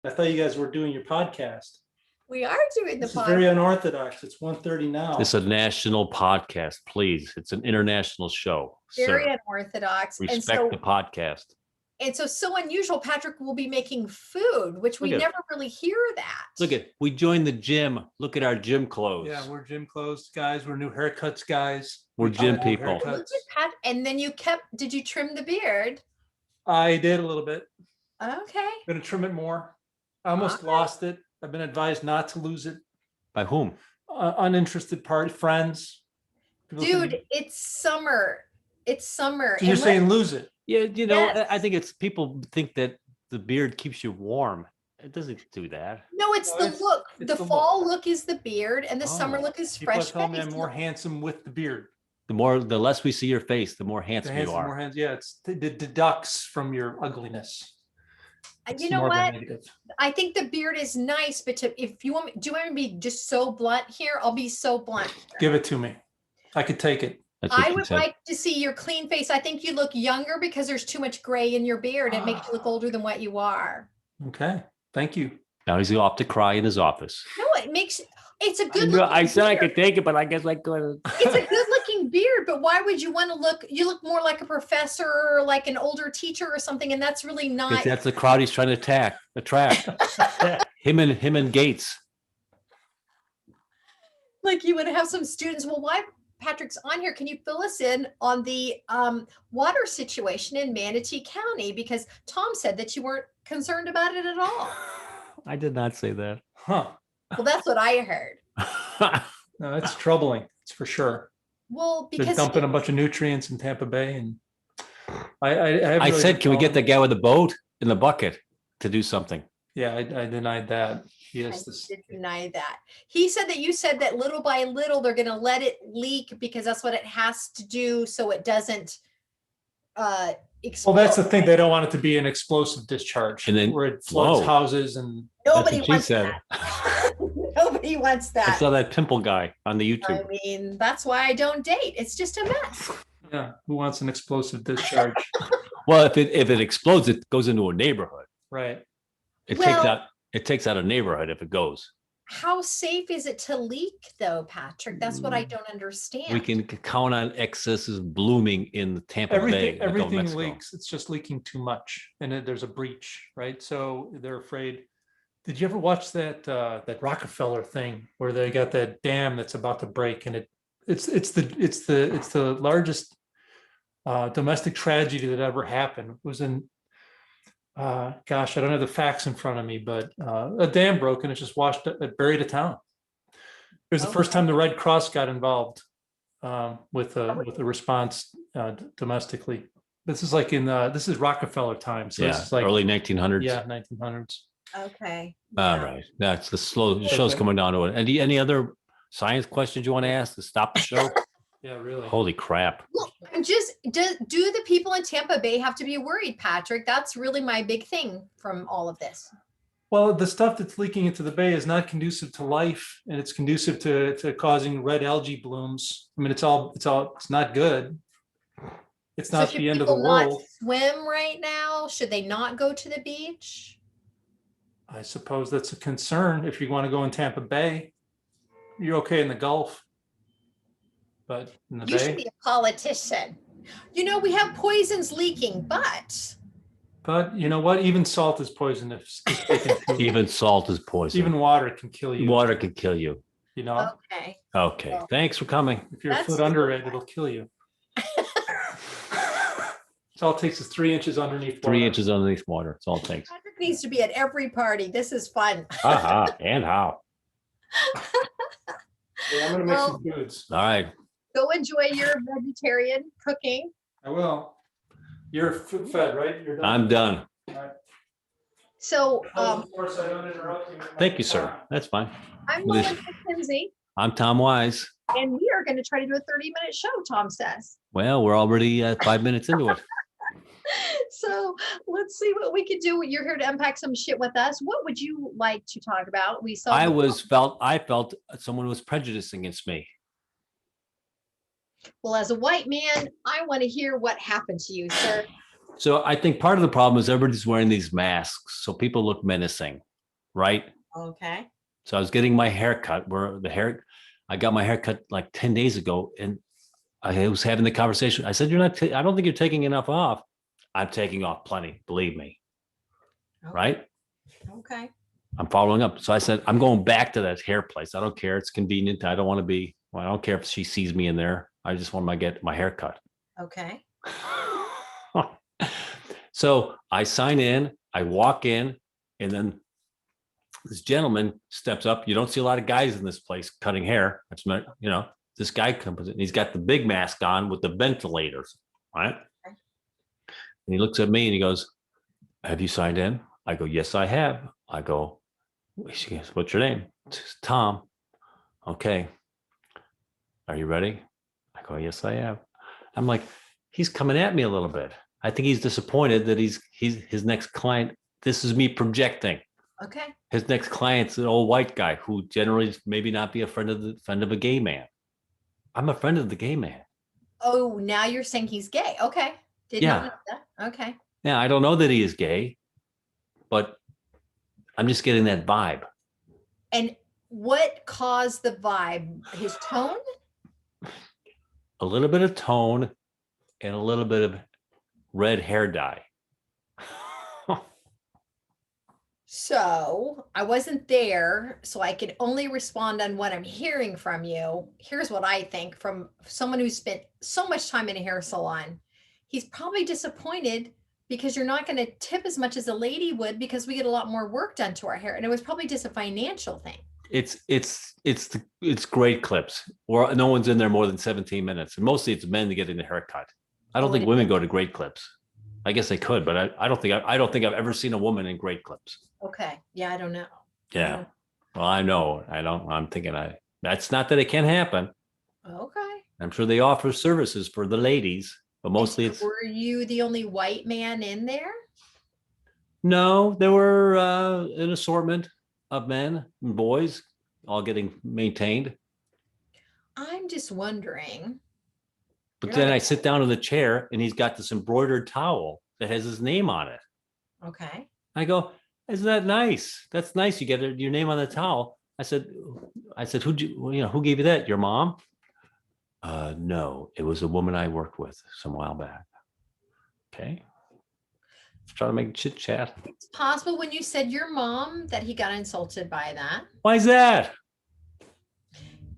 I thought you guys were doing your podcast. We are doing the This is very unorthodox. It's 1:30 now. It's a national podcast, please. It's an international show. Very sir. unorthodox. Respect the podcast. And so unusual. Patrick will be making food, which we never really hear that. Look at, we joined the gym. Look at our gym clothes. Yeah, we're gym clothes guys. We're new haircuts guys. We're gym people. Look at Pat, and then did you trim the beard? I did a little bit. Okay. Gonna trim it more. I almost lost it. I've been advised not to lose it. By whom? Uninterested party, friends. Dude, it's summer. It's summer. So you're saying lose it? Yeah, yes. I think it's people think that the beard keeps you warm. It doesn't do that. No, it's the look. The fall look is the beard, and the summer look is fresh. People tell me I'm more handsome with the beard. The less we see your face, the more handsome you are. Yeah, it deducts from your ugliness. You know what? I think the beard is nice, but if you want me, do you want me to be just so blunt here? I'll be so blunt. Give it to me. I could take it. I would like to see your clean face. I think you look younger because there's too much gray in your beard. It makes you look older than what you are. Okay. Thank you. Now he's off to cry in his office. No, it's a good looking I said beard. I could take it, but I guess I couldn't. It's a good looking beard, but why would you want to you look more like a professor or like an older teacher or something, and that's really not. That's the crowd he's trying to attract. him and Gates. Like you would have some students. Well, why Patrick's on here? Can you fill us in on the water situation in Manatee County? Because Tom said that you weren't concerned about it at all. I did not say that. Huh. Well, that's what I heard. No, it's troubling. It's for sure. Well, because they're dumping a bunch of nutrients in Tampa Bay, and I said, can we get the guy with the boat in the bucket to do something? Yeah, I denied that. Yes, I did deny that. He said that you said that little by little they're going to let it leak because that's what it has to do, so it doesn't explode. Well, that's the thing. They don't want it to be an explosive discharge, and then where it floods houses and nobody wants that. Nobody wants that. I saw that pimple guy on the YouTube. I mean, that's why I don't date. It's just a mess. Yeah, who wants an explosive discharge? Well, if it explodes, it goes into a neighborhood. Right. It takes out a neighborhood if it goes. How safe is it to leak, though, Patrick? That's what I don't understand. We can count on excesses blooming in the Tampa Bay. Everything leaks. It's just leaking too much, and there's a breach, right? So they're afraid. Did you ever watch that Rockefeller thing where they got that dam that's about to break, and it's the largest domestic tragedy that ever happened. It was in gosh, I don't have the facts in front of me, but a dam broke and it just buried a town. It was the first time the Red Cross got involved with a response domestically. This is like this is Rockefeller times. So this is like early 1900s. Yeah, 1900s. Okay. All right. That's the show's coming down to it. Any other science questions you want to ask to stop the show? Yeah, really. Holy crap. Well, do the people in Tampa Bay have to be worried, Patrick? That's really my big thing from all of this. Well, the stuff that's leaking into the bay is not conducive to life, and it's conducive to causing red algae blooms. I mean, it's not good. It's not the end of the world. Swim right now? Should they not go to the beach? I suppose that's a concern if you want to go in Tampa Bay. You're okay in the Gulf. But in the bay, you should be a politician. You know, we have poisons leaking, but you know what? Even salt is poisonous. Even salt is poison. Even water can kill you. Water can kill you. You know? Okay. Okay. Well, thanks for coming. If you're a foot under it, it'll kill you. All it takes is 3 inches underneath water. 3 inches underneath water. That's all it takes. Patrick needs to be at every party. This is fun. And how? Yeah, I'm gonna make some foods. All right. Go enjoy your vegetarian cooking. I will. You're fed, right? You're done. I'm done. All right. So, of course, I don't interrupt you. Thank you, sir. That's fine. I'm Melissa McKinsey. I'm Tom Wise. And we are going to try to do a 30-minute show, Tom says. Well, we're already 5 minutes into it. So let's see what we could do. You're here to unpack some shit with us. What would you like to talk about? I felt someone was prejudicing against me. Well, as a white man, I want to hear what happened to you, sir. So I think part of the problem is everybody's wearing these masks, so people look menacing. right? Okay. So I was getting my hair cut I got my hair cut like 10 days ago, and I was having the conversation. I said, I don't think you're taking enough off. I'm taking off plenty, believe me. Okay. Right? Okay. I'm following up. So I said, I'm going back to that hair place. I don't care. It's convenient. I don't care if she sees me in there. I just want to get my hair cut. Okay. So I sign in, I walk in, and then this gentleman steps up. You don't see a lot of guys in this place cutting hair. That's not, this guy comes in. He's got the big mask on with the ventilators, right? Okay. And he looks at me and he goes, have you signed in? I go, yes, I have. I go, she goes, what's your name? It's Tom. Okay. Are you ready? I go, yes, I am. I'm like, he's coming at me a little bit. I think he's disappointed that he's his next client. This is me projecting. Okay. His next client's an old white guy who generally maybe not be a friend of a gay man. I'm a friend of the gay man. Oh, now you're saying he's gay. Okay. Did not know that. Okay. Yeah, I don't know that he is gay, but I'm just getting that vibe. And what caused the vibe? His tone? A little bit of tone and a little bit of red hair dye. So I wasn't there, so I could only respond on what I'm hearing from you. Here's what I think from someone who spent so much time in a hair salon. He's probably disappointed because you're not going to tip as much as a lady would because we get a lot more work done to our hair. And it was probably just a financial thing. It's great clips, or no one's in there more than 17 minutes. And mostly it's men getting the haircut. I don't think women go to great clips. I guess they could, but I don't think I've ever seen a woman in great clips. Okay. Yeah, I don't know. Yeah. Well, I know. I'm thinking that's not that it can't happen. Okay. I'm sure they offer services for the ladies, but mostly it's. Were you the only white man in there? No, there were an assortment of men and boys all getting maintained. I'm just wondering. But then I sit down in the chair and he's got this embroidered towel that has his name on it. Okay. I go, isn't that nice? That's nice. You get your name on the towel. I said, who gave you that? Your mom? No, it was a woman I worked with some while back. Okay. Trying to make chit chat. It's possible when you said your mom that he got insulted by that. Why is that?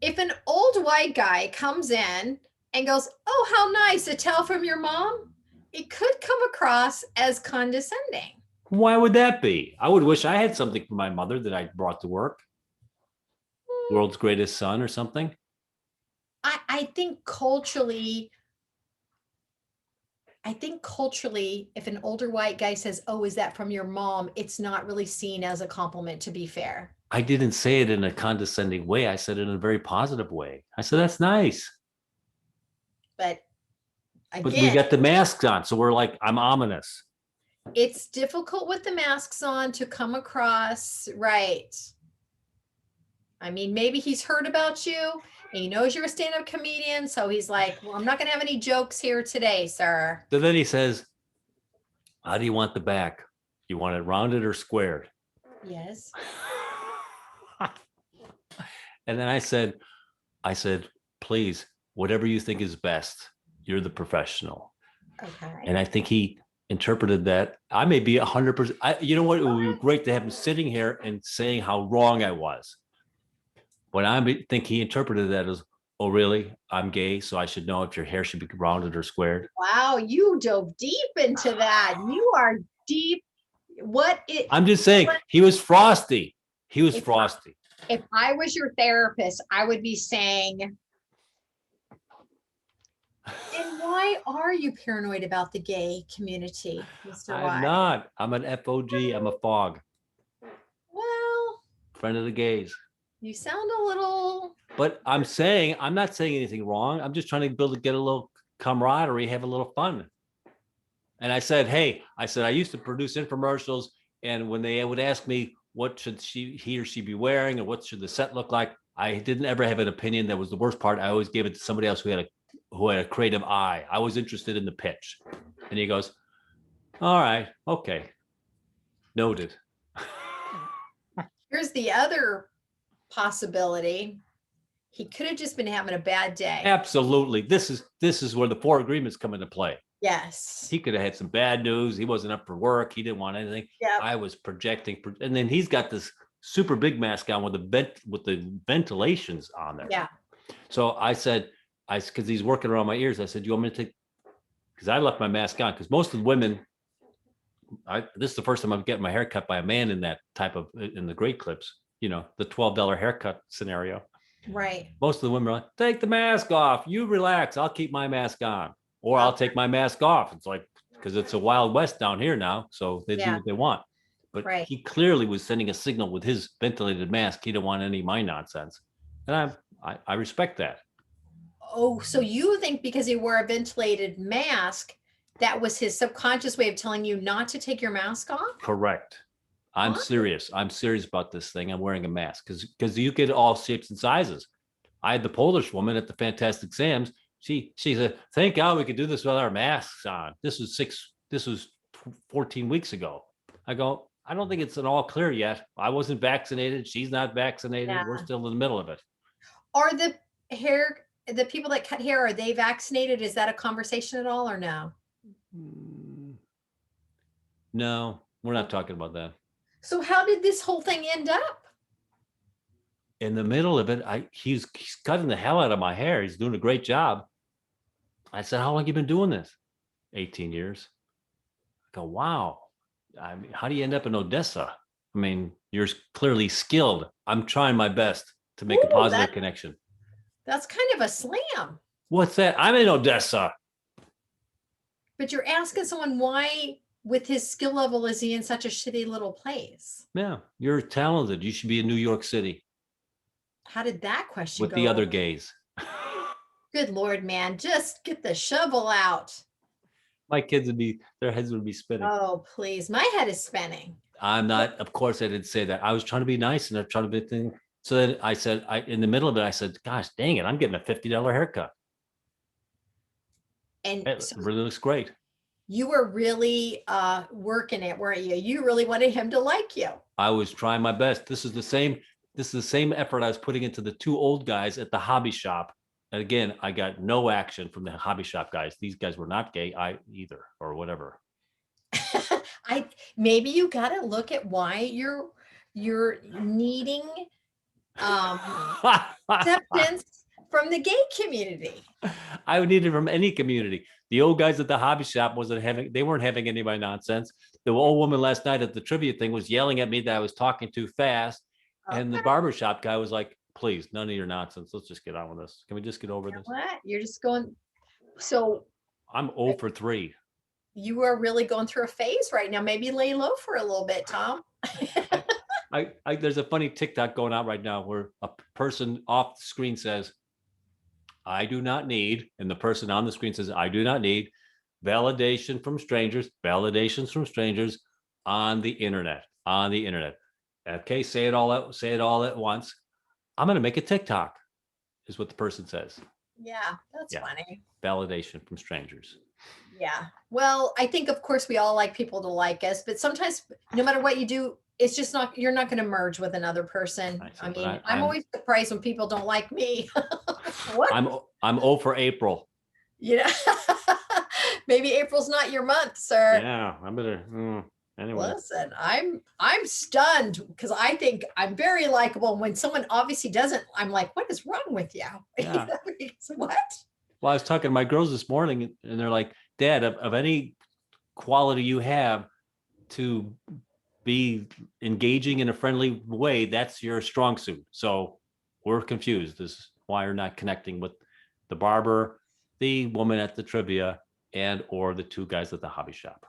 If an old white guy comes in and goes, oh, how nice, a towel from your mom, it could come across as condescending. Why would that be? I would wish I had something from my mother that I brought to work. World's greatest son or something. I think culturally, if an older white guy says, oh, is that from your mom? It's not really seen as a compliment, to be fair. I didn't say it in a condescending way. I said it in a very positive way. I said, that's nice. But again, but we got the masks on. So we're like, I'm ominous. It's difficult with the masks on to come across right. I mean, maybe he's heard about you and he knows you're a stand-up comedian. So he's like, well, I'm not going to have any jokes here today, sir. So then he says, how do you want the back? You want it rounded or squared? Yes. And then I said, please, whatever you think is best. You're the professional. Okay. And I think he interpreted that. I may be 100%. You know what? It would be great to have him sitting here and saying how wrong I was. But I think he interpreted that as, oh, really? I'm gay, so I should know if your hair should be rounded or squared. Wow, you dove deep into that. You are deep. I'm just saying, he was frosty. He was frosty. If I was your therapist, I would be saying, and why are you paranoid about the gay community, Mr. I'm White? not. I'm an FOG. I'm a fog. Well, Friend of the gays. you sound a little. But I'm not saying anything wrong. I'm just trying to get a little camaraderie, have a little fun. And I said, I used to produce infomercials. And when they would ask me, what should he or she be wearing, or what should the set look like, I didn't ever have an opinion. That was the worst part. I always gave it to somebody else who had a creative eye. I was interested in the pitch. And he goes, all right, okay, noted. here's the other possibility. He could have just been having a bad day. Absolutely. This is where the 4 agreements come into play. Yes. He could have had some bad news. He wasn't up for work. He didn't want anything. Yeah. I was projecting, and then he's got this super big mask on with the ventilations on there. Yeah. So I said, because he's working around my ears, I said, you want me to take, because I left my mask on, because most of the women, this is the first time I'm getting my hair cut by a man in that type of, in the great clips, the $12 haircut scenario. Right. Most of the women are like, take the mask off. You relax. I'll keep my mask on. Or I'll take my mask off. It's like, because it's a Wild West down here now. So they do what they want. But he clearly was sending a signal with his ventilated mask. He didn't want any of my nonsense. And I respect that. Oh, so you think because he wore a ventilated mask, that was his subconscious way of telling you not to take your mask off? Correct. I'm serious. I'm serious about this thing. I'm wearing a mask because you get all shapes and sizes. I had the Polish woman at the Fantastic Sam's. She said, thank God we could do this with our masks on. This was 14 weeks ago. I go, I don't think it's an all clear yet. I wasn't vaccinated. She's not vaccinated. Yeah. We're still in the middle of it. Are the people that cut hair, are they vaccinated? Is that a conversation at all or no? No, we're not talking about that. So how did this whole thing end up? In the middle of it, he's cutting the hell out of my hair. He's doing a great job. I said, how long have you been doing this? 18 years. I go, wow. I mean, how do you end up in Odessa? I mean, you're clearly skilled. I'm trying my best to make a positive connection. That's kind of a slam. What's that? I'm in Odessa. But you're asking someone why, with his skill level, is he in such a shitty little place? Yeah, you're talented. You should be in New York City. How did that question with go? The other gays? Good Lord, man, just get the shovel out. My kids their heads would be spinning. Oh, please. My head is spinning. I'm not, of course I didn't say that. I was trying to be nice and I'm trying to be thing. So then I said, in the middle of it, I said, gosh, dang it, I'm getting a $50 haircut. And it really looks great. You were really working it, weren't you? You really wanted him to like you. I was trying my best. This is the same effort I was putting into the 2 old guys at the hobby shop. And again, I got no action from the hobby shop guys. These guys were not gay either, or whatever. Maybe you got to look at why you're needing acceptance from the gay community. I would need it from any community. The old guys at the hobby shop they weren't having any of my nonsense. The old woman last night at the trivia thing was yelling at me that I was talking too fast. Okay. And the barbershop guy was like, please, none of your nonsense. Let's just get on with this. Can we just get over this? What? You're just going. So I'm 0 for 3. You are really going through a phase right now. Maybe lay low for a little bit, Tom. There's a funny TikTok going out right now where a person off the screen says, I do not need, and the person on the screen says, I do not need validations from strangers on the internet. Okay, say it all at once. I'm going to make a TikTok, is what the person says. Yeah, that's funny. Validation from strangers. Yeah. Well, I think, of course, we all like people to like us, but sometimes no matter what you do, it's just you're not going to merge with another person. I mean, I'm always surprised when people don't like me. What? I'm 0 for April. Yeah. Maybe April's not your month, sir. Yeah, I better. Anyway. Listen, I'm stunned because I think I'm very likable. When someone obviously doesn't, I'm like, what is wrong with you? Yeah. What? Well, I was talking to my girls this morning and they're like, Dad, of any quality you have to be engaging in a friendly way, that's your strong suit. So we're confused. This is why you're not connecting with the barber, the woman at the trivia, or the 2 guys at the hobby shop.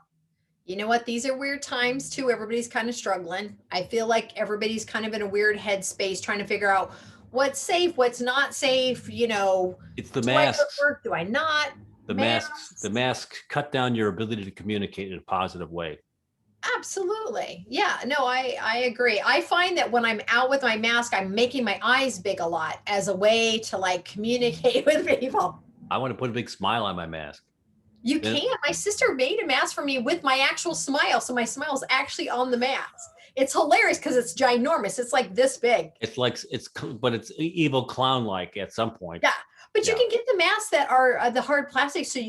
You know what? These are weird times too. Everybody's kind of struggling. I feel like everybody's kind of in a weird headspace trying to figure out what's safe, what's not safe. It's the masks. Do I not? The masks cut down your ability to communicate in a positive way. Absolutely. Yeah, no, I agree. I find that when I'm out with my mask, I'm making my eyes big a lot as a way to communicate with people. I want to put a big smile on my mask. You can. My sister made a mask for me with my actual smile. So my smile is actually on the mask. It's hilarious because it's ginormous. It's like this big. It's like but it's evil clown like at some point. Yeah. But you Yeah. can get the masks that are the hard plastic. So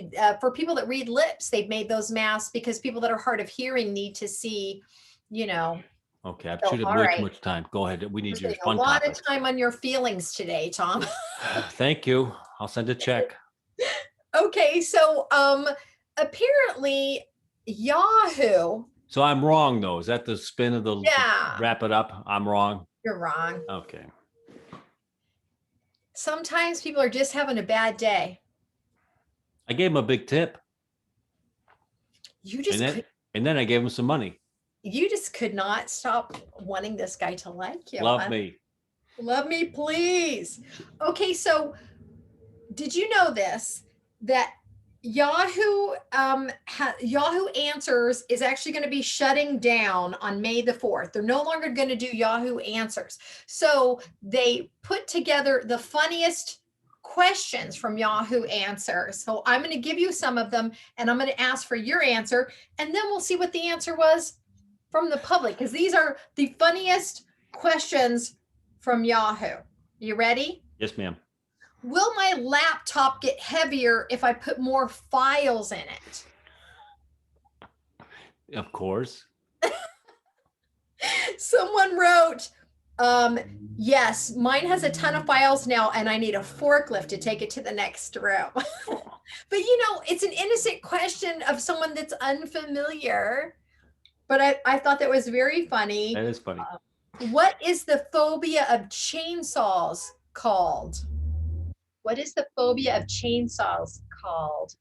for people that read lips, they've made those masks because people that are hard of hearing need to see, you know. Okay, I've So, chewed up all way right. too much time. Go ahead. We We're need your spending a fun lot topic. of time on your feelings today, Tom. Thank you. I'll send a check. Okay, so apparently Yahoo. So I'm wrong though. Is that the spin of the Yeah. wrap it up? I'm wrong. You're wrong. Okay. Sometimes people are just having a bad day. I gave him a big tip. You And just then I gave him some money. you just could not stop wanting this guy to like you. Love me. Love me, please. Okay, so did you know this? That Yahoo Yahoo Answers is actually going to be shutting down on May the 4th. They're no longer going to do Yahoo Answers. So they put together the funniest questions from Yahoo Answers. So I'm going to give you some of them and I'm going to ask for your answer and then we'll see what the answer was from the public because these are the funniest questions from Yahoo. You ready? Yes, ma'am. Will my laptop get heavier if I put more files in it? Of course. Someone wrote, yes, mine has a ton of files now and I need a forklift to take it to the next room. But you know, it's an innocent question of someone that's unfamiliar. But I thought that was very funny. That is funny. What is the phobia of chainsaws called? What is the phobia of chainsaws called?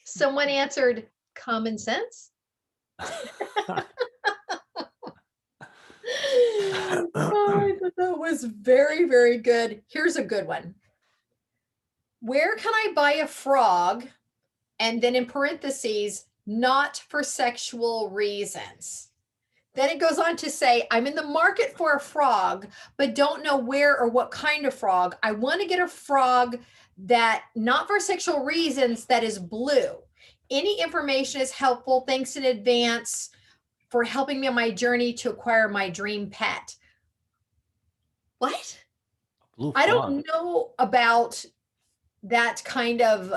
Someone answered common sense. Oh, I thought that was very, very good. Here's a good one. Where can I buy a frog? And then in parentheses, not for sexual reasons. Then it goes on to say, I'm in the market for a frog, but don't know where or what kind of frog. I want to get a frog that not for sexual reasons that is blue. Any information is helpful. Thanks in advance for helping me on my journey to acquire my dream pet. What? I don't know about that kind of,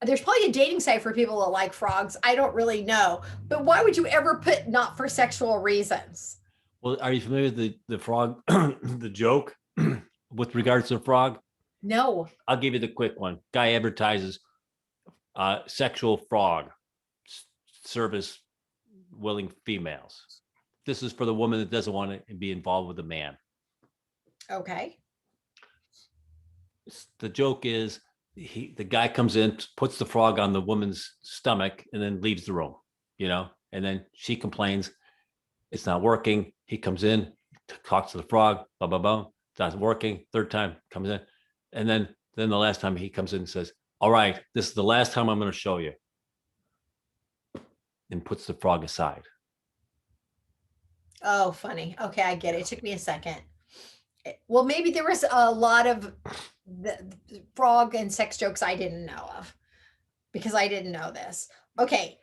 there's probably a dating site for people that like frogs. I don't really know, but why would you ever put not for sexual reasons? Well, are you familiar with the frog, the joke with regards to the frog? No. I'll give you the quick one. Guy advertises sexual frog service willing females. This is for the woman that doesn't want to be involved with a man. Okay. The joke is the guy comes in, puts the frog on the woman's stomach and then leaves the room, and then she complains it's not working. He comes in, talks to the frog, blah, blah, blah. It's not working. Third time comes in. And then the last time he comes in and says, all right, this is the last time I'm going to show you. And puts the frog aside. Oh, funny. Okay, I get it. It took me a second. Well, maybe there was a lot of the frog and sex jokes I didn't know of because I didn't know this. Okay.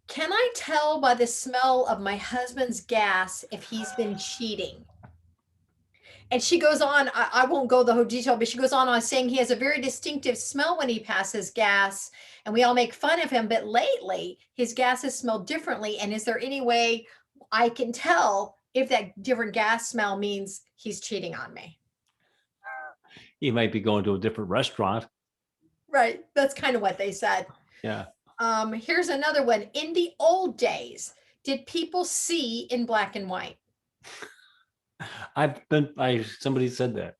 Can I tell by the smell of my husband's gas if he's been cheating? And she goes on, I won't go the whole detail, but she goes on saying he has a very distinctive smell when he passes gas and we all make fun of him. But lately his gas has smelled differently. And is there any way I can tell if that different gas smell means he's cheating on me? He might be going to a different restaurant. Right. That's kind of what they said. Yeah. Here's another one. In the old days, did people see in black and white? Somebody said that.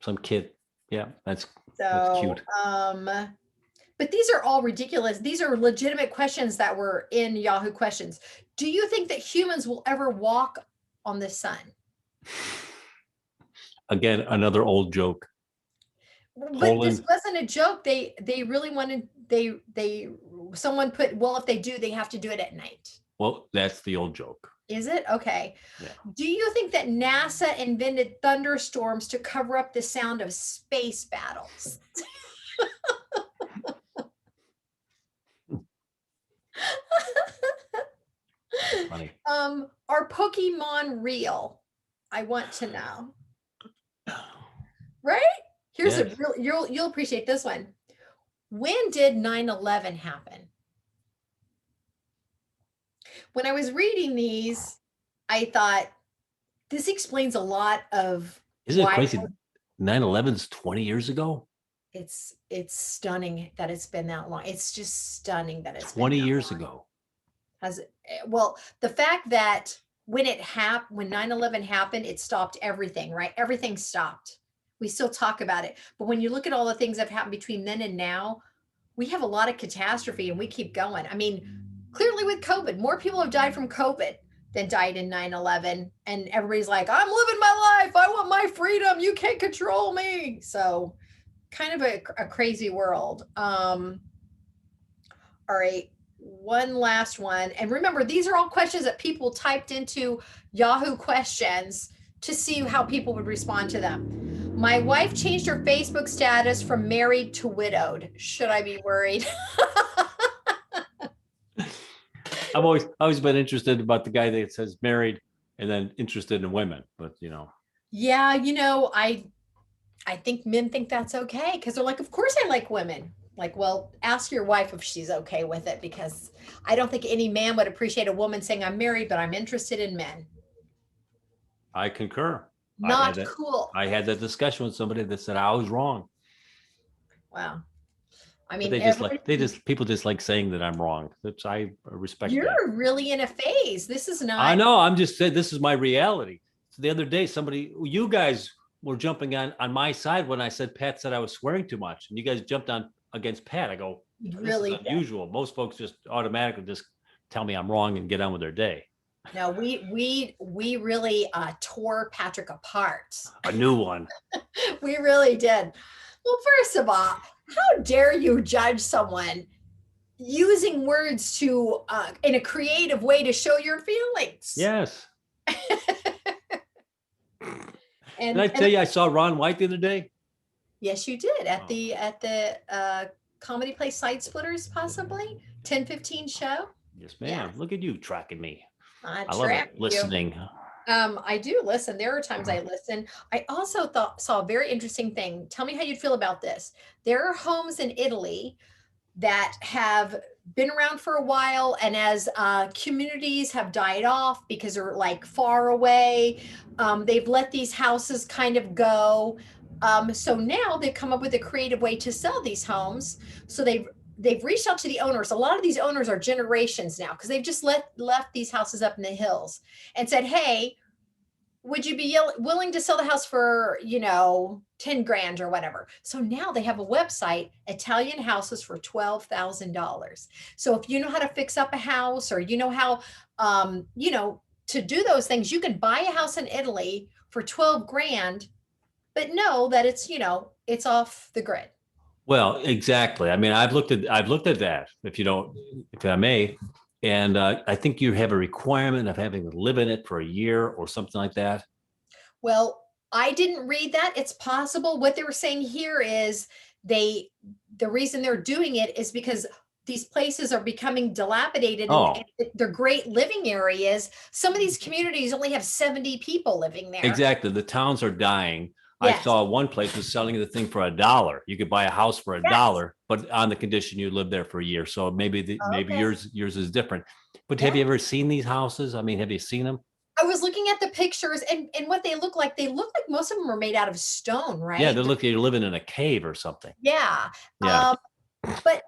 Some kid. Yeah, that's cute. But these are all ridiculous. These are legitimate questions that were in Yahoo Questions. Do you think that humans will ever walk on the sun? Again, another old joke. But this wasn't a joke. They really wanted, someone put, well, if they do, they have to do it at night. Well, that's the old joke. Is it? Okay. Yeah. Do you think that NASA invented thunderstorms to cover up the sound of space battles? Funny. Are Pokemon real? I want to know. Right? Here's a Yes. real, you'll appreciate this one. When did 9/11 happen? When I was reading these, I thought this explains a lot of Isn't it why crazy? 9/11's 20 years ago. it's stunning that it's been that long. It's just stunning that it's been 20 that years long. ago. Well, the fact that when it happened, when 9/11 happened, it stopped everything, right? Everything stopped. We still talk about it. But when you look at all the things that have happened between then and now, we have a lot of catastrophe and we keep going. I mean, clearly with COVID, more people have died from COVID than died in 9/11. And everybody's like, I'm living my life. I want my freedom. You can't control me. So kind of a crazy world. All right. One last one. And remember, these are all questions that people typed into Yahoo questions to see how people would respond to them. My wife changed her Facebook status from married to widowed. Should I be worried? I've always been interested about the guy that says married and then interested in women, but Yeah, I think men think that's okay because they're like, of course I like women. Like, well, ask your wife if she's okay with it, because I don't think any man would appreciate a woman saying I'm married, but I'm interested in men. I concur. Not cool. I had that discussion with somebody that said I was wrong. Wow. I But mean, people just like saying that I'm wrong, which I respect. You're really in a phase. This is not. I know. I'm just saying this is my reality. So the other day, you guys were jumping on my side when I said Pat said I was swearing too much, and you guys jumped on against Pat. I go, this really is unusual. Most folks just automatically just tell me I'm wrong and get on with their day. No, we really tore Patrick apart. A new one. We really did. Well, first of all, how dare you judge someone using words to in a creative way to show your feelings? Yes. And did I tell you I saw Ron White the other day? Yes, you did at the comedy place Side Splitters, possibly 10:15 show. Yes, ma'am. Yes. Look at you tracking me. I love it. Listening. I do listen. There are times I listen. I also saw a very interesting thing. Tell me how you'd feel about this. There are homes in Italy that have been around for a while, and as communities have died off because they're like far away, they've let these houses kind of go. So now they've come up with a creative way to sell these homes. So they've reached out to the owners. A lot of these owners are generations now because they've just left these houses up in the hills and said, hey, would you be willing to sell the house for 10 grand or whatever? So now they have a website, Italian houses for $12,000. So if you know how to fix up a house, or how to do those things, you can buy a house in Italy for 12 grand, but know that it's off the grid. Well, exactly. I mean, I've looked at that, if I may, and I think you have a requirement of having to live in it for a year or something like that. Well, I didn't read that. It's possible. What they were saying here is the reason they're doing it is because these places are becoming dilapidated and they're great living areas. Some of these communities only have 70 people living there. Exactly. The towns are dying. Yes. I saw one place was selling the thing for $1. You could buy a house for $1, but on the condition you live there for a year. So maybe yours is different. But have you ever seen these houses? I mean, have you seen them? I was looking at the pictures and what they look like. They look like most of them are made out of stone, right? Yeah, they look like you're living in a cave or something. Yeah. Yeah. But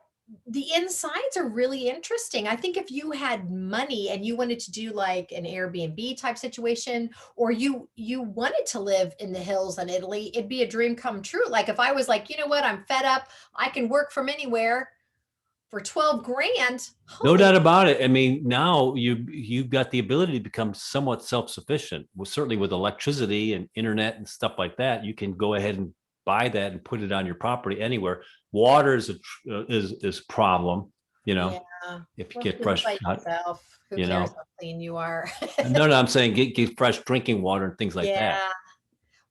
the insides are really interesting. I think if you had money and you wanted to do like an Airbnb type situation, or you wanted to live in the hills in Italy, it'd be a dream come true. Like if I was like, you know what, I'm fed up, I can work from anywhere for 12 grand. No doubt about it. I mean, now you've got the ability to become somewhat self-sufficient. Well, certainly with electricity and internet and stuff like that, you can go ahead and buy that and put it on your property anywhere. Water is a problem, if you get fresh, who cares how clean you are? No, I'm saying get fresh drinking water and things like that.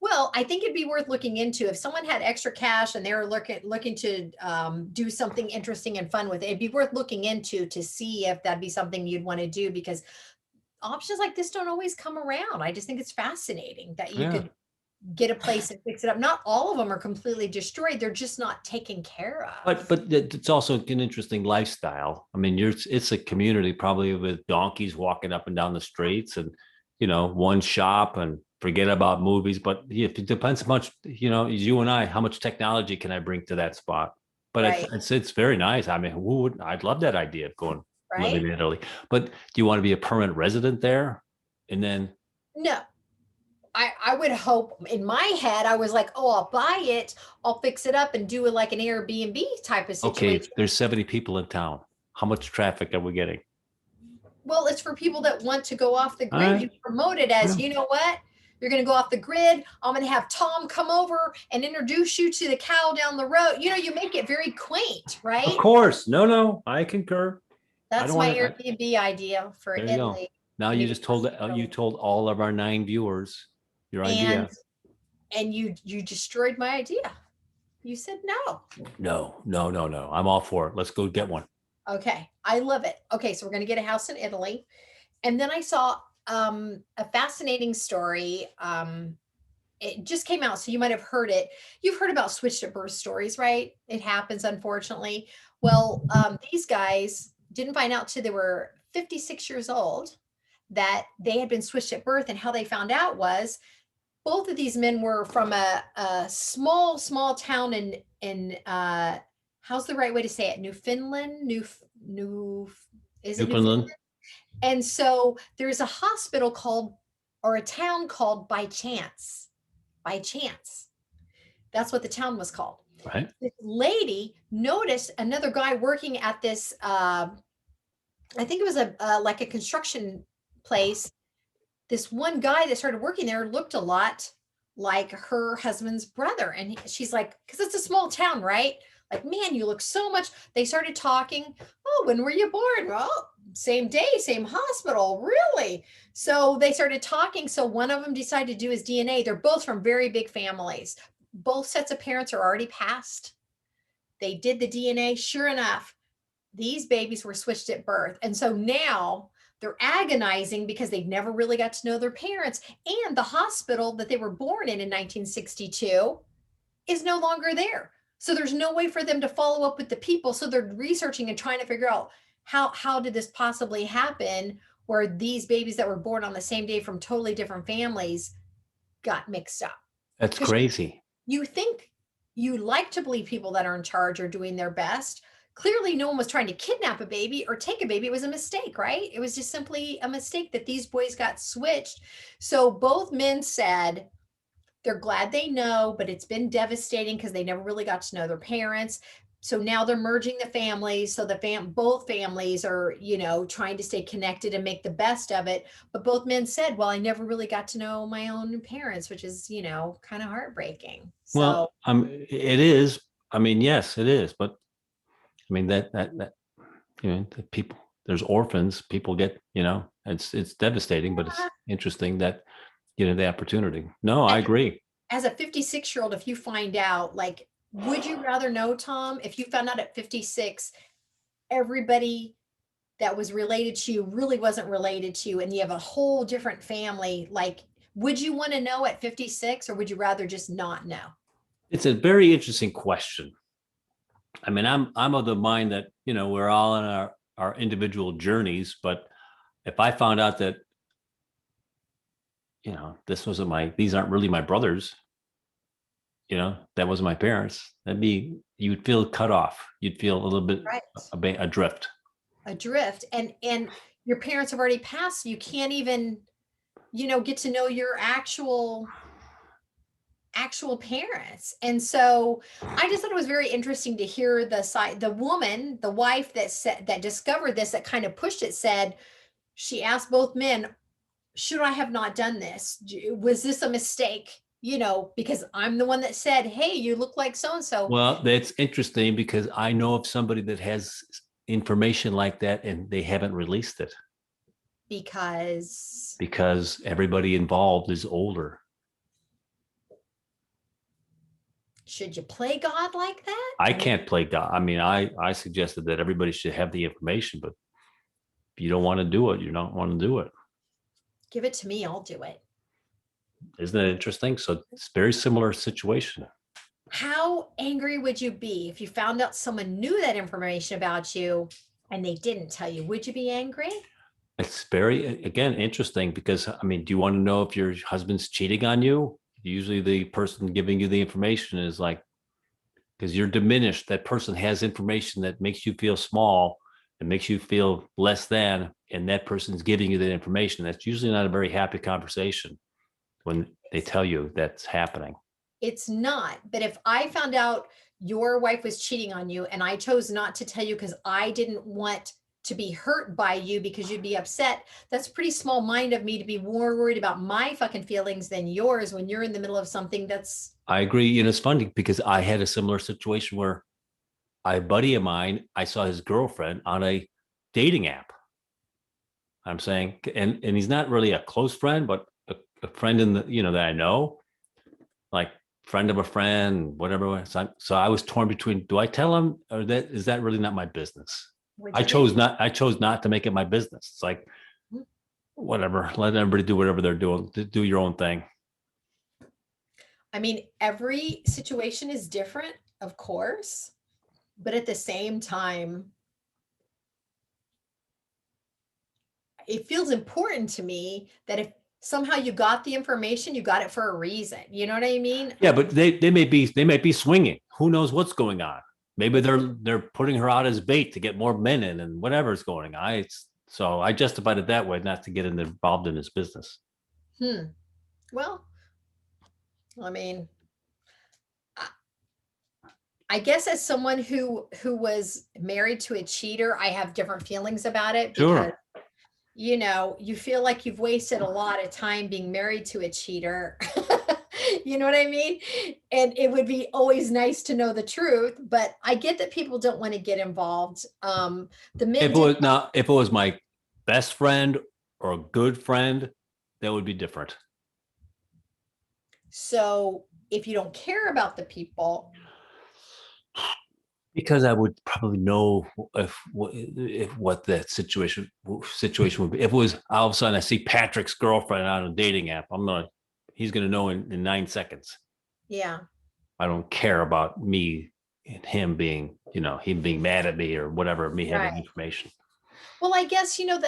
Well, I think it'd be worth looking into if someone had extra cash and they were looking to do something interesting and fun with it. It'd be worth looking into to see if that'd be something you'd want to do, because options like this don't always come around. I just think it's fascinating that you Yeah. could get a place and fix it up. Not all of them are completely destroyed. They're just not taken care of. But it's also an interesting lifestyle. I mean, it's a community probably with donkeys walking up and down the streets, and one shop, and forget about movies. But if it depends how much, as you and I, how much technology can I bring to that spot? But Right. it's very nice. I mean, I'd love that idea of going living Right? in Italy. But do you want to be a permanent resident there? And then No. I would hope, in my head, I was like, oh, I'll buy it, I'll fix it up and do it like an Airbnb type of okay, situation. there's 70 people in town. How much traffic are we getting? Well, it's for people that want to go off the All grid. right. You promote it as, Yeah. you know what? You're going to go off the grid. I'm going to have Tom come over and introduce you to the cow down the road. You make it very quaint, Of right? course. No, I concur. I That's don't my want to. Airbnb idea for There you go. Italy. Now you Maybe just told you told all of our 9 viewers your and idea. you destroyed my idea. You said no. No. I'm all for it. Let's go get one. Okay, I love it. Okay, so we're going to get a house in Italy. And then I saw a fascinating story. It just came out, so you might have heard it. You've heard about switched at birth stories, right? It happens, unfortunately. Well, these guys didn't find out till they were 56 years old that they had been switched at birth. And how they found out was both of these men were from a small town in how's the right way to say it? Newfoundland, New is it Newfoundland? Newfoundland. And so there's a hospital called, or a town called By Chance. By Chance. That's what the town was called. Right. This lady noticed another guy working at this, I think it was like a construction place. This one guy that started working there looked a lot like her husband's brother. And she's like, because it's a small town, right? Like, man, you look so much. They started talking. Oh, when were you born? Well, same day, same hospital. Really? So they started talking. So one of them decided to do his DNA. They're both from very big families. Both sets of parents are already passed. They did the DNA. Sure enough, these babies were switched at birth. And so now they're agonizing because they never really got to know their parents. And the hospital that they were born in 1962 is no longer there. So there's no way for them to follow up with the people. So they're researching and trying to figure out how did this possibly happen, where these babies that were born on the same day from totally different families got mixed up. That's crazy. You think, you like to believe people that are in charge are doing their best. Clearly no one was trying to kidnap a baby or take a baby. It was a mistake, right? It was just simply a mistake that these boys got switched. So both men said they're glad they know, but it's been devastating because they never really got to know their parents. So now they're merging the families. So both families are, trying to stay connected and make the best of it. But both men said, well, I never really got to know my own parents, which is, kind of heartbreaking. So, Well, it is. I mean, yes, it is. But I mean, that the people, there's orphans, people get, it's devastating, but it's interesting that, the opportunity. No, I agree. As a 56-year-old, if you find out, like, would you rather know, Tom, if you found out at 56, everybody that was related to you really wasn't related to you, and you have a whole different family, like, would you want to know at 56, or would you rather just not know? It's a very interesting question. I mean, I'm of the mind that, we're all in our individual journeys, but if I found out that, these aren't really my brothers, that wasn't my parents, you'd feel cut off. You'd feel a little bit Right. adrift. Adrift. And your parents have already passed. You can't even, get to know your actual parents. And so I just thought it was very interesting to hear the woman, the wife that discovered this, that kind of pushed it, said, she asked both men, should I have not done this? Was this a mistake? Because I'm the one that said, hey, you look like so-and-so. Well, that's interesting because I know of somebody that has information like that and they haven't released it. Because everybody involved is older. should you play God like that? I can't play God. I mean, I suggested that everybody should have the information, but if you don't want to do it, you don't want to do it. Give it to me, I'll do it. Isn't that interesting? So it's very similar situation. How angry would you be if you found out someone knew that information about you and they didn't tell you? Would you be angry? It's very, again, interesting because, I mean, do you want to know if your husband's cheating on you? Usually the person giving you the information is like, because you're diminished. That person has information that makes you feel small and makes you feel less than, and that person's giving you that information. That's usually not a very happy conversation when they tell you that's happening. It's not. But if I found out your wife was cheating on you and I chose not to tell you because I didn't want to be hurt by you because you'd be upset, that's pretty small mind of me to be more worried about my fucking feelings than yours when you're in the middle of something that's. I agree. You know, it's funny because I had a similar situation where a buddy of mine, I saw his girlfriend on a dating app. I'm saying, and he's not really a close friend, but a friend in the, you know, that I know, like friend of a friend, whatever. So I was torn between, do I tell him, or that is that really not my business? I chose not to make it my business. It's like, whatever, let everybody do whatever they're doing. Do your own thing. I mean, every situation is different, of course, but at the same time, it feels important to me that if somehow you got the information, you got it for a reason. You know what I mean? Yeah, but they may be swinging. Who knows what's going on? Maybe they're putting her out as bait to get more men in and whatever's going on. So I justified it that way, not to get involved in his business. Well, I mean, I guess as someone who was married to a cheater, I have different feelings about it because, Sure. you know, you feel like you've wasted a lot of time being married to a cheater. You know what I mean? And it would be always nice to know the truth, but I get that people don't want to get involved. The men If it was my best friend or a good friend, that would be different. So if you don't care about the people, Because I would probably know if what that situation would be. If it was all of a sudden I see Patrick's girlfriend on a dating app, he's gonna know in 9 seconds. yeah. I don't care about me and him being, you know, him being mad at me or whatever, me having Right. information. Well, I guess, you know,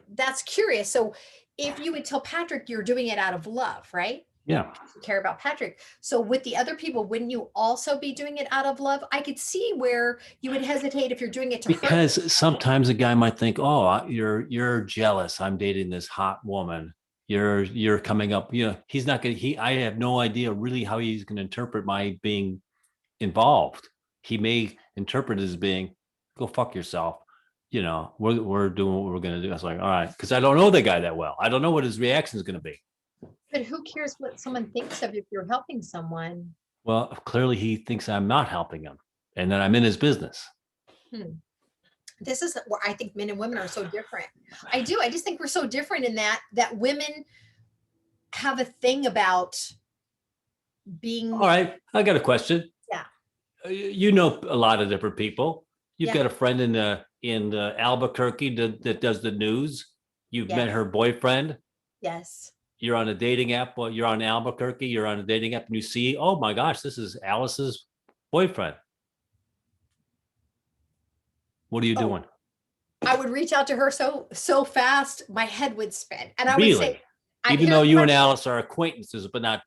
that's curious. So if you would tell Patrick you're doing it out of love, right? Yeah. You care about Patrick. So with the other people, wouldn't you also be doing it out of love? I could see where you would hesitate if you're doing it to hurt. Because sometimes a guy might think, oh, you're jealous. I'm dating this hot woman. You're coming up, you know, he's not gonna I have no idea really how he's gonna interpret my being involved. He may interpret it as being, go fuck yourself. You know, we're doing what we're gonna do. I was like, all right, because I don't know the guy that well. I don't know what his reaction is gonna be. But who cares what someone thinks of if you're helping someone? Well, clearly he thinks I'm not helping him and that I'm in his business. This is where I think men and women are so different. I do. I just think we're so different in that women have a thing about being. All right, I got a question. Yeah. You know a lot of different people. You've Yeah. got a friend in Albuquerque that does the news. You've Yeah. met her boyfriend. Yes. You're on a dating app. Well, you're on Albuquerque. You're on a dating app, and you see, oh my gosh, this is Alice's boyfriend. What are you doing? I would reach out to her so fast, my head would spin, and I would Really? say, Even though you and Alice are acquaintances, but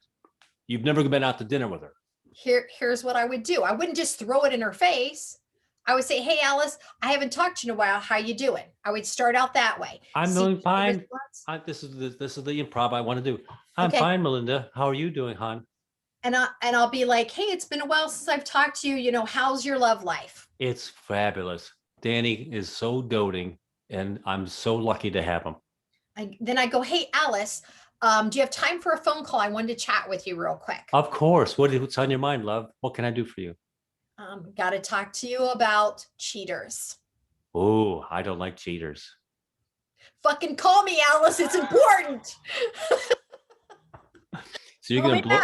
you've never been out to dinner with her. Here's what I would do. I wouldn't just throw it in her face. I would say, hey, Alice, I haven't talked to you in a while. How you doing? I would start out that way. I'm See doing her fine. response. This is the improv I want to do. I'm Okay. fine, Melinda. How are you doing, hon? And I'll be like, hey, it's been a while since I've talked to you. You know, how's your love life? It's fabulous. Danny is so doting, and I'm so lucky to have him. Then I go, hey, Alice, do you have time for a phone call? I wanted to chat with you real quick. Of course. What's on your mind, love? What can I do for you? Got to talk to you about cheaters. Oh, I don't like cheaters. Fucking call me, Alice. It's important. So you're gonna blow.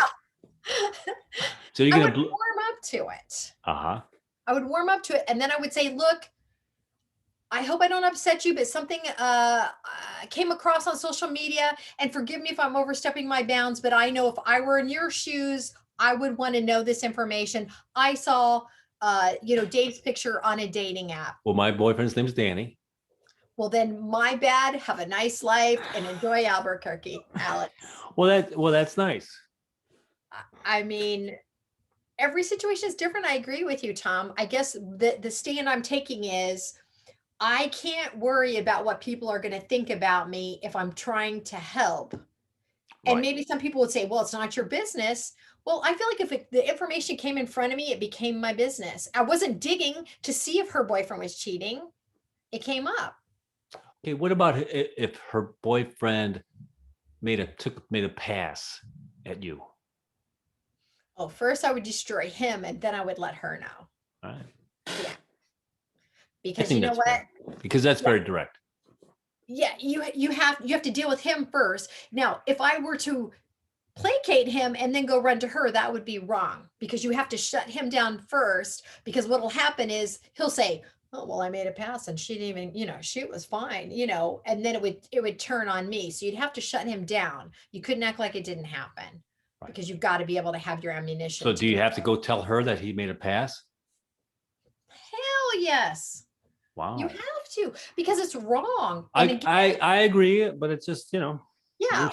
So you're I gonna would warm up to it. uh-huh. I would warm up to it. And then I would say, look, I hope I don't upset you, but something came across on social media, and forgive me if I'm overstepping my bounds, but I know if I were in your shoes, I would want to know this information. I saw, Dave's picture on a dating app. Well, my boyfriend's name's Danny. Well, then my bad. Have a nice life and enjoy Albuquerque, Alex. Well, that's nice. I mean, every situation is different. I agree with you, Tom. I guess the stand I'm taking is I can't worry about what people are going to think about me if I'm trying to help. And Right. maybe some people would say, well, it's not your business. Well, I feel like if the information came in front of me, it became my business. I wasn't digging to see if her boyfriend was cheating. It came up. Okay, what about if her boyfriend made a pass at you? Oh, first I would destroy him and then I would let her know. All right. Yeah. I Because think you know that's what? fair, because that's Yeah. very direct. Yeah, you have to deal with him first. Now, if I were to placate him and then go run to her, that would be wrong, because you have to shut him down first, because what'll happen is he'll say, oh, well, I made a pass and she didn't even, she was fine, and then it would turn on me. So you'd have to shut him down. You couldn't act like it didn't happen, Right. because you've got to be able to have your ammunition. So do you have to go tell her that he made a pass? Hell yes. Wow. You have to, because it's wrong. I, And again, I agree, but it's just, yeah,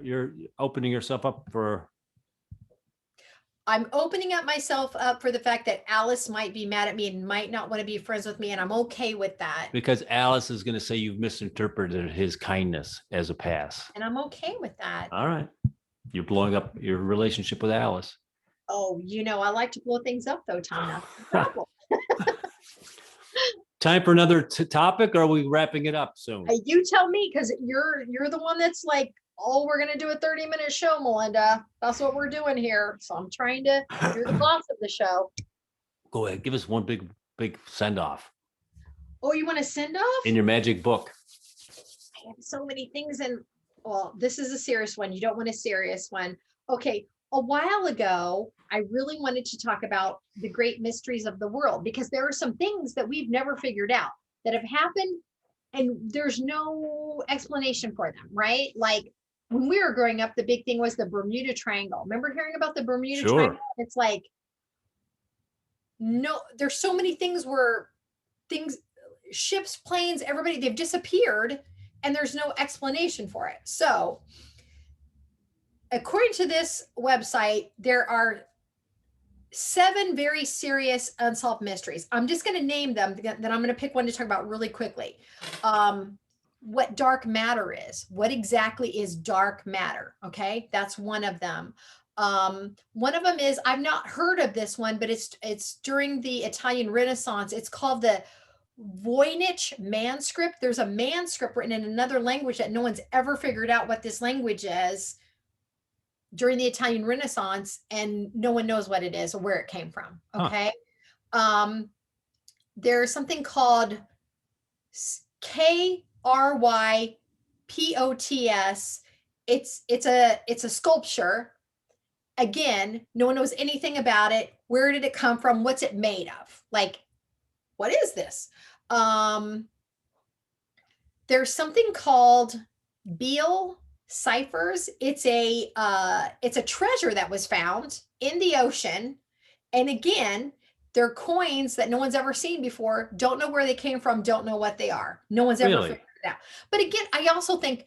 you're opening yourself up for. I'm opening up myself up for the fact that Alice might be mad at me and might not want to be friends with me, and I'm okay with that. Because Alice is going to say you've misinterpreted his kindness as a pass. And I'm okay with that. All right. You're blowing up your relationship with Alice. Oh, I like to blow things up though, Tom. That's the problem. Time for another topic, or are we wrapping it up soon? You tell me, because you're the one that's like, oh, we're gonna do a 30-minute show, Melinda. That's what we're doing here. So I'm trying to. You're the boss of the show. Go ahead. Give us one big send off Oh, you want to send off? in your magic book. I have so many things, and well, this is a serious one. You don't want a serious one. Okay. A while ago, I really wanted to talk about the great mysteries of the world, because there are some things that we've never figured out that have happened and there's no explanation for them, right? Like when we were growing up, the big thing was the Bermuda Triangle. Remember hearing about the Bermuda Sure. Triangle? It's like, no, there's so many things where ships, planes, everybody, they've disappeared and there's no explanation for it. So according to this website, there are 7 very serious unsolved mysteries. I'm just going to name them, then I'm going to pick one to talk about really quickly. What dark matter is. What exactly is dark matter? Okay, that's one of them. One of them is, I've not heard of this one, but it's during the Italian Renaissance. It's called the Voynich manuscript. There's a manuscript written in another language that no one's ever figured out what this language is during the Italian Renaissance, and no one knows what it is or where it came from. Okay. There's something called KRYPOTS. It's a sculpture. Again, no one knows anything about it. Where did it come from? What's it made of? Like, what is this? There's something called Beale ciphers. It's a treasure that was found in the ocean, and again, they're coins that no one's ever seen before. Don't know where they came from. Don't know what they are. No one's ever figured it out. But again, I also think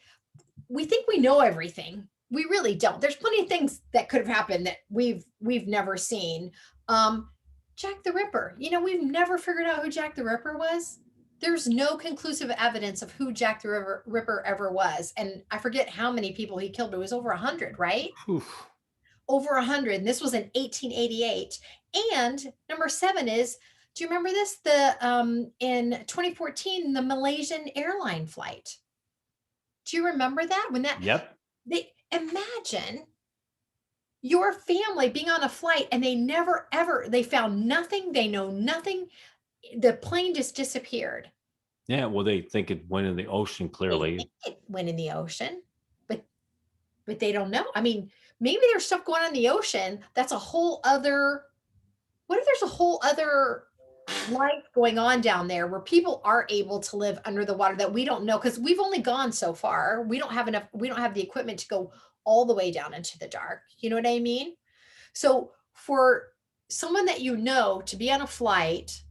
we know everything. We really don't. There's plenty of things that could have happened that we've never seen. Jack the Ripper. We've never figured out who Jack the Ripper was. There's no conclusive evidence of who Jack the Ripper ever was. And I forget how many people he killed, but it was over 100, right? Oof. Over 100. And this was in 1888. And number 7 is, do you remember this? In 2014, the Malaysian airline flight. Do you remember that? When that, Yep. they imagine your family being on a flight and they found nothing. They know nothing. The plane just disappeared. Yeah, well, they think it went in the ocean, They clearly. think it went in the ocean, but they don't know. I mean, maybe there's stuff going on in the ocean that's a whole other, what if there's a whole other life going on down there where people are able to live under the water that we don't know, because we've only gone so far. We don't have enough, we don't have the equipment to go all the way down into the dark. You know what I mean? So for someone that you know to be on a flight,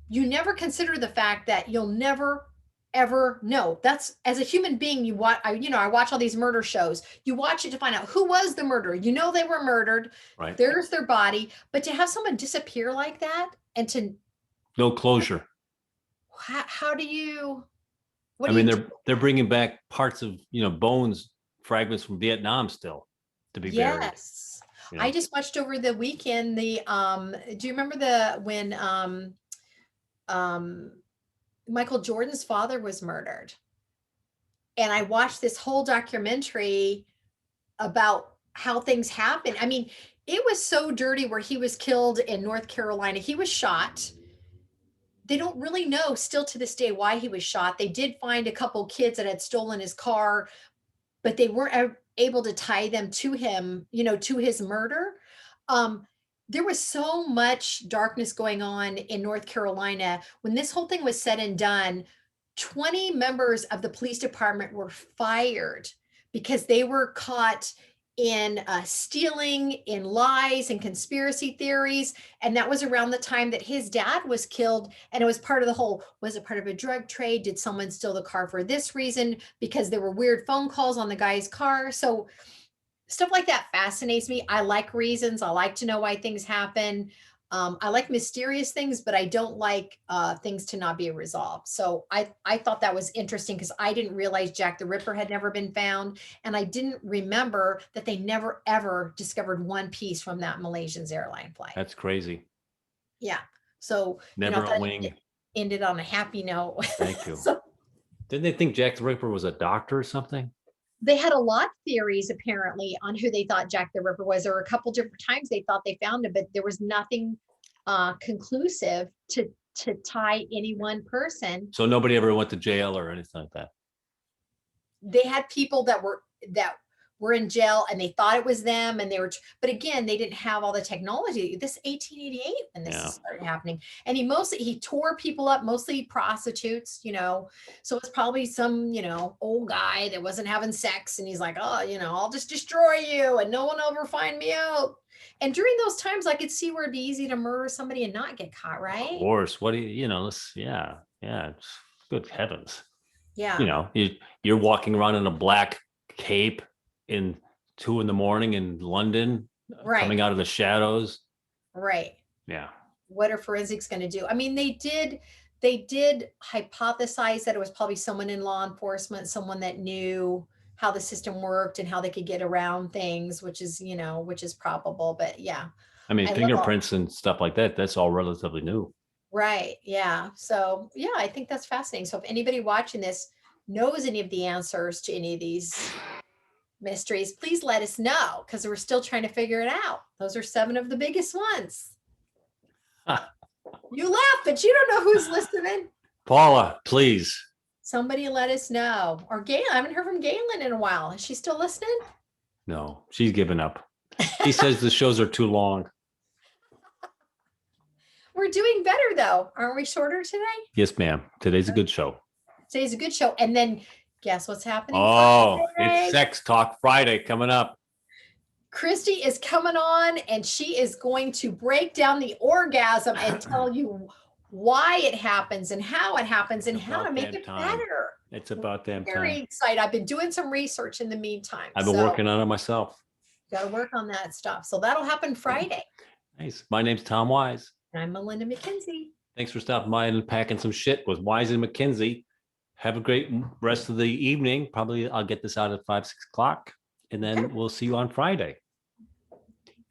you never consider the fact that you'll never ever know. That's, as a human being, you watch, I watch all these murder shows. You watch it to find out who was the murderer. You know they were murdered. Right. There's their body. But to have someone disappear like that, and to No closure. how do you, what I do mean, you they're bringing back parts of, bones, fragments from Vietnam still to be buried. Yes. you know? I just watched over the weekend the do you remember when Michael Jordan's father was murdered? And I watched this whole documentary about how things happened. I mean, it was so dirty where he was killed in North Carolina. He was shot. They don't really know still to this day why he was shot. They did find a couple kids that had stolen his car, but they weren't able to tie them to him, to his murder. There was so much darkness going on in North Carolina. When this whole thing was said and done, 20 members of the police department were fired because they were caught in stealing, in lies and conspiracy theories. And that was around the time that his dad was killed. And it was part of the whole, was it part of a drug trade? Did someone steal the car for this reason? Because there were weird phone calls on the guy's car. So stuff like that fascinates me. I like reasons. I like to know why things happen. I like mysterious things, but I don't like things to not be resolved. So I thought that was interesting because I didn't realize Jack the Ripper had never been found. And I didn't remember that they never, ever discovered one piece from that Malaysian airline flight. That's crazy. Yeah. So Never I thought a wing. it ended on a happy note. Thank you. So Didn't they think Jack the Ripper was a doctor or something? they had a lot of theories apparently on who they thought Jack the Ripper was. There were a couple different times they thought they found him, but there was nothing conclusive to tie any one person. So nobody ever went to jail or anything like that. They had people that were in jail and they thought it was them, and they were, but again, they didn't have all the technology. This 1888 when this started happening, and he tore people up, mostly prostitutes, so it's probably some old guy that wasn't having sex, and he's like, oh, I'll just destroy you and no one will ever find me out. And during those times, I could see where it'd be easy to murder somebody and not get caught, right? Of course. What do yeah. It's good heavens. Yeah. You're walking around in a black cape in 2 a.m. in London, Right. coming out of the shadows. Right. Yeah. What are forensics going to do? I mean, they did hypothesize that it was probably someone in law enforcement, someone that knew how the system worked and how they could get around things, which is probable. But yeah. I mean, I love fingerprints and stuff like that, that's all relatively new. Right. Yeah. So yeah, I think that's fascinating. So if anybody watching this knows any of the answers to any of these mysteries, please let us know, because we're still trying to figure it out. Those are 7 of the biggest ones. You laugh, but you don't know who's listening. Paula, please. Somebody let us know. Or Gail, I haven't heard from Galen in a while. Is she still listening? No, she's given up. She says the shows are too long. We're doing better though. Aren't we shorter today? Yes, ma'am. Today's a good show. Today's a good show. And then guess what's happening? Oh, Friday? it's Sex Talk Friday coming up. Christy is coming on and she is going to break down the orgasm and tell you why it happens and how it happens and how to make it better. It's about damn Very time. excited. I've been doing some research in the meantime. I've been working on it myself. Got to work on that stuff. So that'll happen Friday. Nice. My name's Tom Wise. And I'm Melinda McKinsey. Thanks for stopping by and unpacking some shit with Wise and McKinsey. Have a great rest of the evening. Probably I'll get this out at 5, 6 o'clock, and then we'll see you on Friday.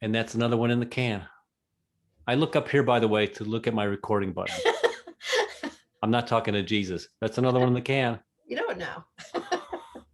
And that's another one in the can. I look up here, by the way, to look at my recording button. I'm not talking to Jesus. That's another one in the can. You don't know.